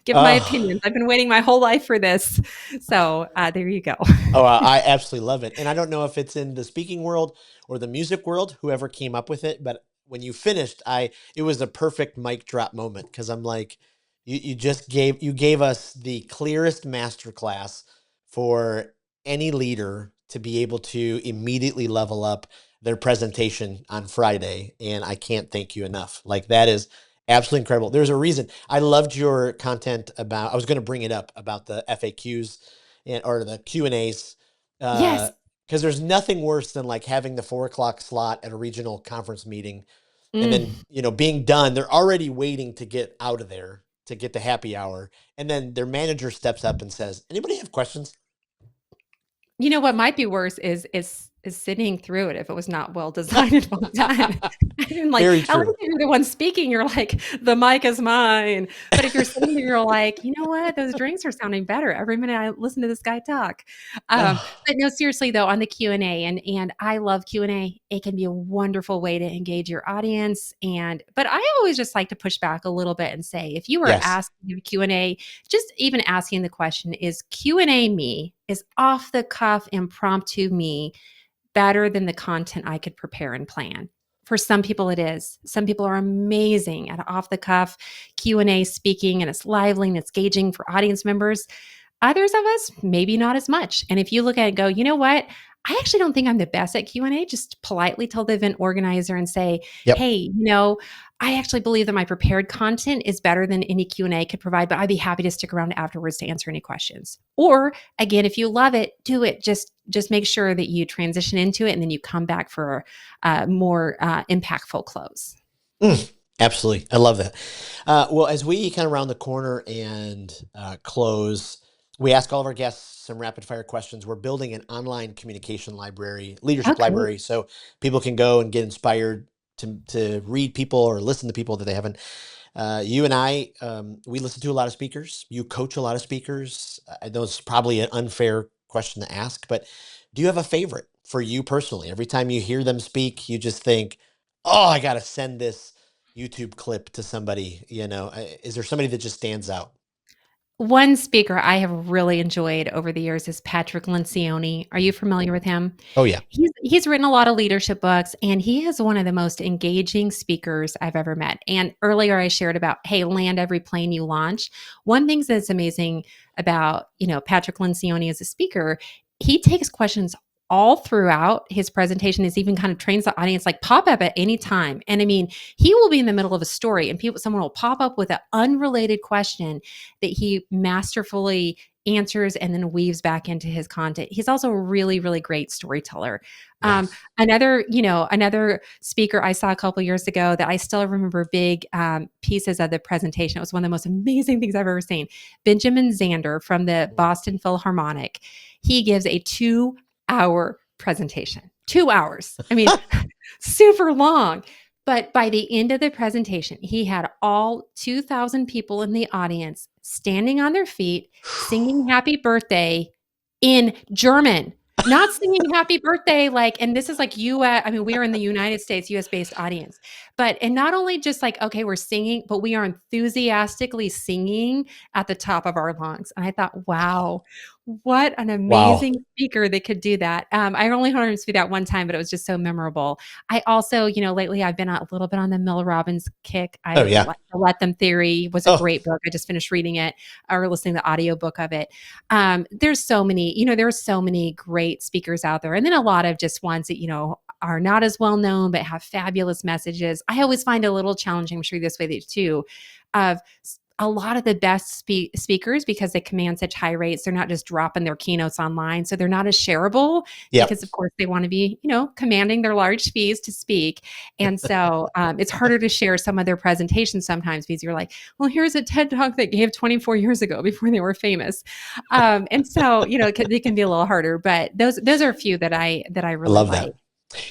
give my Oh, opinions. I've been waiting my whole life for this. So there you go. oh, I absolutely love it. And I don't know if it's in the speaking world or the music world, whoever came up with it, but when you finished, it was a perfect mic drop moment because I'm like, you gave us the clearest masterclass for any leader to be able to immediately level up their presentation on Friday. And I can't thank you enough. Like that is absolutely incredible. There's a reason I loved your content about, I was going to bring it up about the FAQs or the Q&As. Yes. Because there's nothing worse than like having the 4 o'clock slot at a regional conference meeting and Mm. then, being done. They're already waiting to get out of there to get the happy hour. And then their manager steps up and says, anybody have questions? What might be worse is sitting through it if it was not well designed and well done. And like, Very at least true. if you're the one speaking, you're like, the mic is mine. But if you're sitting there, you're like, you know what? Those drinks are sounding better every minute I listen to this guy talk. Oh, But no, seriously though, on the Q&A, and I love Q&A. It can be a wonderful way to engage your audience. But I always just like to push back a little bit and say, if you were yes. asking a Q&A, just even asking the question, is Q&A me? Is off the cuff, impromptu me better than the content I could prepare and plan? For some people it is. Some people are amazing at off the cuff Q&A speaking, and it's lively and it's engaging for audience members. Others of us, maybe not as much. And if you look at it and go, you know what? I actually don't think I'm the best at Q&A. Just politely tell the event organizer and say, Yep. hey, I actually believe that my prepared content is better than any Q&A could provide, but I'd be happy to stick around afterwards to answer any questions. Or again, if you love it, do it. Just make sure that you transition into it and then you come back for a more impactful close. Absolutely. I love that. Well, as we kind of round the corner and close, we ask all of our guests some rapid fire questions. We're building an online communication library, leadership Okay. library, so people can go and get inspired to read people or listen to people that they haven't. You and I, we listen to a lot of speakers. You coach a lot of speakers. I know it's probably an unfair question to ask, but do you have a favorite for you personally? Every time you hear them speak, you just think, oh, I got to send this YouTube clip to somebody. Is there somebody that just stands out? One speaker I have really enjoyed over the years is Patrick Lencioni. Are you familiar with him? Oh, yeah. He's written a lot of leadership books, and he is one of the most engaging speakers I've ever met. And earlier I shared about, hey, land every plane you launch. One thing that's amazing about, Patrick Lencioni as a speaker, he takes questions all throughout his presentation, is even kind of trains the audience like pop up at any time. And I mean, he will be in the middle of a story and someone will pop up with an unrelated question that he masterfully answers and then weaves back into his content. He's also a really, really great storyteller. Yes. Another speaker I saw a couple years ago that I still remember big pieces of the presentation. It was one of the most amazing things I've ever seen. Benjamin Zander from the Boston Philharmonic. He gives a 2-hour presentation. 2 hours. I mean, super long. But by the end of the presentation, he had all 2,000 people in the audience standing on their feet, singing happy birthday in German, not singing happy birthday and this is like US, I mean, we are in the United States, US based audience. And not only just like, okay, we're singing, but we are enthusiastically singing at the top of our lungs. And I thought, wow, what an Wow. amazing speaker that could do that. I only heard him speak that one time, but it was just so memorable. I also, lately I've been a little bit on the Mel Robbins kick. Oh, I yeah. like The Let Them Theory was a Oh, great book. I just finished reading it or listening to the audiobook of it. There's so many, there's so many great speakers out there. And then a lot of just ones that, are not as well known, but have fabulous messages. I always find it a little challenging, I'm sure this way too, of a lot of the best speakers, because they command such high rates, they're not just dropping their keynotes online. So they're not as shareable yep. because, of course, they want to be, commanding their large fees to speak. And so it's harder to share some of their presentations sometimes because you're like, well, here's a TED Talk that gave 24 years ago before they were famous. And so, it can be a little harder, but those are a few that I I really love like. that.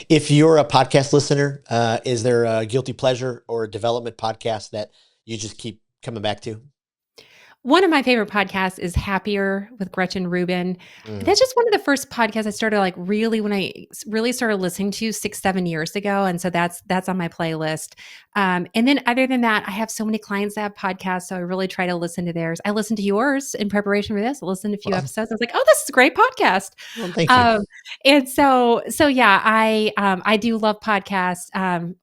If you're a podcast listener, is there a guilty pleasure or a development podcast that you just keep coming back to? One of my favorite podcasts is Happier with Gretchen Rubin. That's just one of the first podcasts I started when I really started listening to 6-7 years ago. And so that's on my playlist. And then other than that, I have so many clients that have podcasts. So I really try to listen to theirs. I listened to yours in preparation for this. I listened to a few episodes. I was like, oh, this is a great podcast. Well, thank you. And so yeah, I do love podcasts.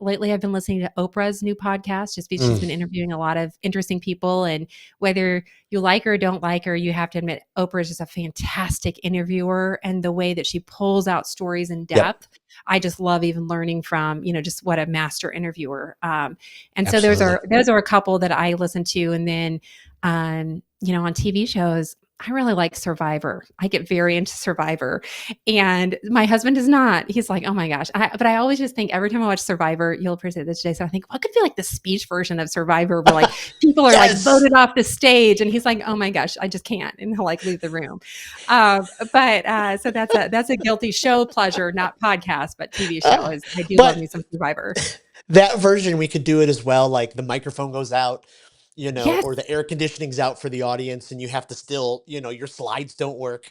Lately I've been listening to Oprah's new podcast just because she's been interviewing a lot of interesting people, and whether you like her or don't like her, you have to admit Oprah is just a fantastic interviewer, and the way that she pulls out stories in depth. Yep. I just love even learning from, just what a master interviewer. And so those are a couple that I listen to. And then, on TV shows, I really like Survivor. I get very into Survivor, and my husband does not. He's like, oh my gosh. But I always just think every time I watch Survivor, you'll appreciate this, Jason. I think, what could be like the speech version of Survivor where people are yes. voted off the stage, and he's like, oh my gosh, I just can't. And he'll leave the room. So that's a guilty show pleasure, not podcast, but TV show is I do love me some Survivor. That version, we could do it as well. Like the microphone goes out, Yes. or the air conditioning's out for the audience, and you have to still, your slides don't work.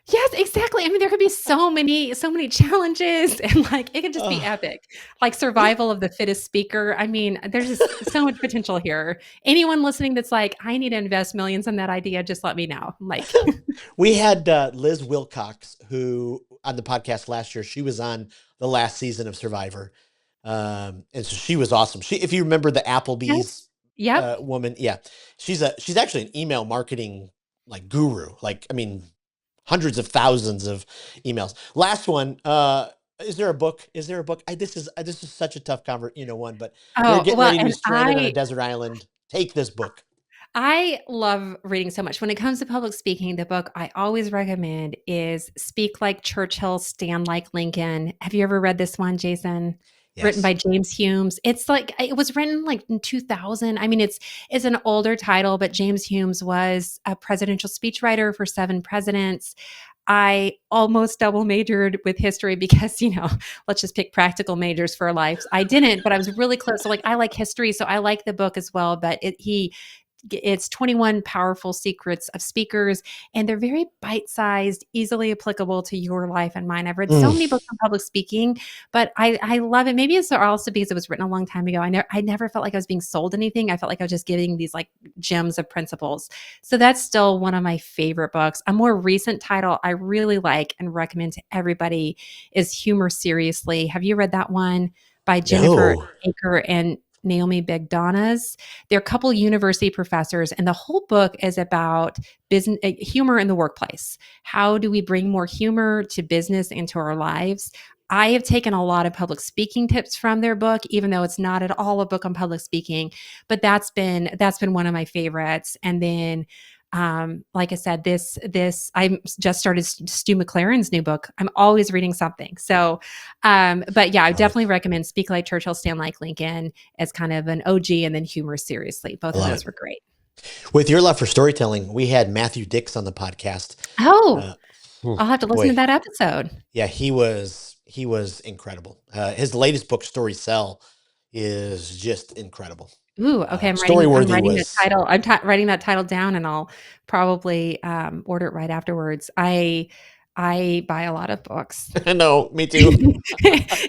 Yes, exactly. I mean, there could be so many challenges, and it could just be epic. Like survival of the fittest speaker. I mean, there's just so much potential here. Anyone listening that's like, I need to invest millions in that idea, just let me know. We had Liz Wilcox, who on the podcast last year, she was on the last season of Survivor. And so she was awesome. If you remember the Applebee's woman, she's actually an email marketing guru. Hundreds of thousands of emails. Last one. Is there a book? This is such a tough one, but you're getting ready to be stranded on a desert island. Take this book. I love reading so much. When it comes to public speaking, the book I always recommend is Speak Like Churchill, Stand Like Lincoln. Have you ever read this one, Jason? Yes. Written by James Humes. It's it was written in 2000. I mean, it's an older title, but James Humes was a presidential speechwriter for 7 presidents. I almost double majored with history because, let's just pick practical majors for our lives. I didn't, but I was really close. So I like history, so I like the book as well, but it's 21 powerful secrets of speakers, and they're very bite-sized, easily applicable to your life and mine. I've read so many books on public speaking, but I love it. Maybe it's also because it was written a long time ago. I never felt like I was being sold anything. I felt like I was just giving these gems of principles. So that's still one of my favorite books. A more recent title I really like and recommend to everybody is Humor Seriously. Have you read that one by Jennifer Aker and Naomi Begdonas? They're a couple university professors, and the whole book is about business humor in the workplace. How do we bring more humor to business and to our lives? I have taken a lot of public speaking tips from their book, even though it's not at all a book on public speaking, but that's been one of my favorites. And then Like I said, I just started Stu McLaren's new book. I'm always reading something. So, but yeah, I Love it. definitely recommend Speak Like Churchill, Stand Like Lincoln as kind of an OG, and then Humor Seriously. Both I of love those it. were great. With your love for storytelling, we had Matthew Dix on the podcast. Oh, Uh, Ooh, I'll have to listen to boy, that episode. yeah, he was incredible. His latest book, Story Cell, is just incredible. Ooh, okay. I'm Storyworthy writing the was. title. Writing that title down, and I'll probably order it right afterwards. I buy a lot of books. I know, me too.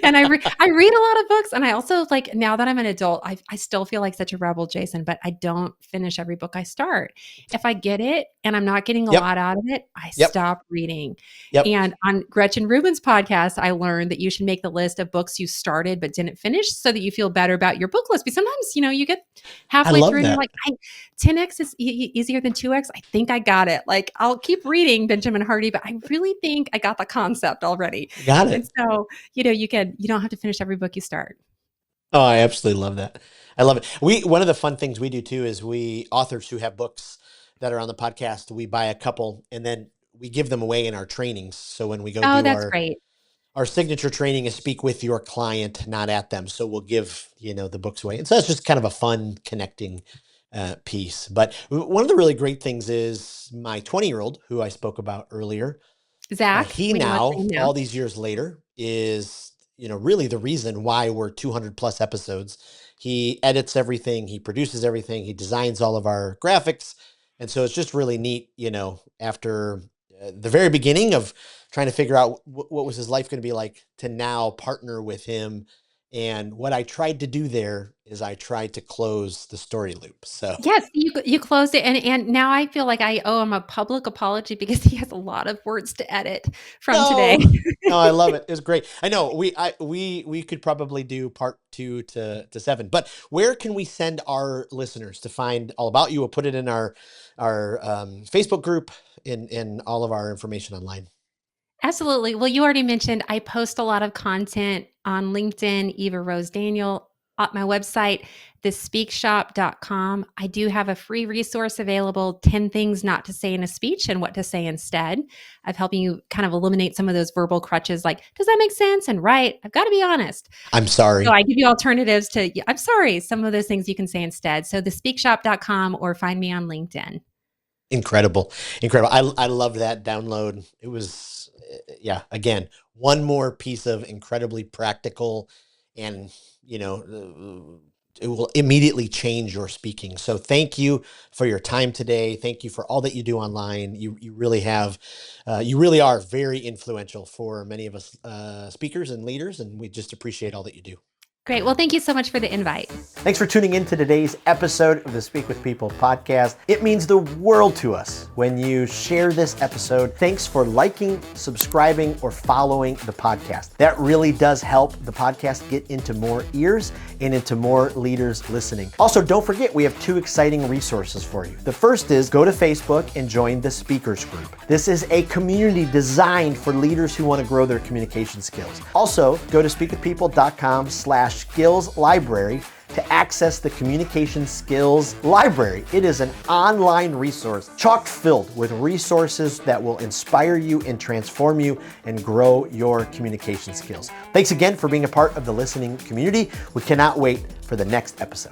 And I read a lot of books, and I also, like, now that I'm an adult, I still feel like such a rebel, Jason, but I don't finish every book I start. If I get it and I'm not getting a Yep, lot out of it, I yep, stop reading. yep. And on Gretchen Rubin's podcast, I learned that you should make the list of books you started but didn't finish so that you feel better about your book list. Because sometimes, you get I halfway love through and you're that. like, 10x is easier than 2x. I think I got it. Like, I'll keep reading Benjamin Hardy, but I really think I got the concept already. Got And it. so, you don't have to finish every book you start. Oh, I absolutely love that. I love it. One of the fun things we do too is we authors who have books that are on the podcast, we buy a couple and then we give them away in our trainings. So when we go Oh, do that's great. our signature training is speak with your client, not at them. So we'll give, the books away. And so that's just kind of a fun connecting piece. But one of the really great things is my 20-year-old who I spoke about earlier. Zach, He we know what's now, saying now. all these years later, is, really the reason why we're 200 plus episodes. He edits everything, he produces everything, he designs all of our graphics. And so it's just really neat, after the very beginning of trying to figure out what was his life going to be like to now partner with him. And what I tried to do there is I tried to close the story loop. So Yes, you closed it, and now I feel like I owe him a public apology because he has a lot of words to edit from today. no, no, I love it. It's great. I know we could probably do part 2 to 7, but where can we send our listeners to find all about you? We'll put it in our Facebook group in all of our information online. Absolutely. Well, you already mentioned I post a lot of content on LinkedIn, Eva Rose Daniel, at my website, thespeakshop.com. I do have a free resource available, 10 things not to say in a speech and what to say instead, of helping you kind of eliminate some of those verbal crutches like, does that make sense? And right, I've got to be honest. I'm So sorry. I give you alternatives to, I'm sorry, some of those things you can say instead. So thespeakshop.com, or find me on LinkedIn. Incredible. Incredible. I love that download. It was, yeah, again, one more piece of incredibly practical and, it will immediately change your speaking. So thank you for your time today. Thank you for all that you do online. You really have, you really are very influential for many of us speakers and leaders, and we just appreciate all that you do. Great. Well, thank you so much for the invite. Thanks for tuning in to today's episode of the Speak with People podcast. It means the world to us when you share this episode. Thanks for liking, subscribing, or following the podcast. That really does help the podcast get into more ears and into more leaders listening. Also, don't forget, we have 2 exciting resources for you. The first is go to Facebook and join the Speakers Group. This is a community designed for leaders who want to grow their communication skills. Also, go to speakwithpeople.com/skills library to access the Communication Skills Library. It is an online resource chock filled with resources that will inspire you and transform you and grow your communication skills. Thanks again for being a part of the listening community. We cannot wait for the next episode.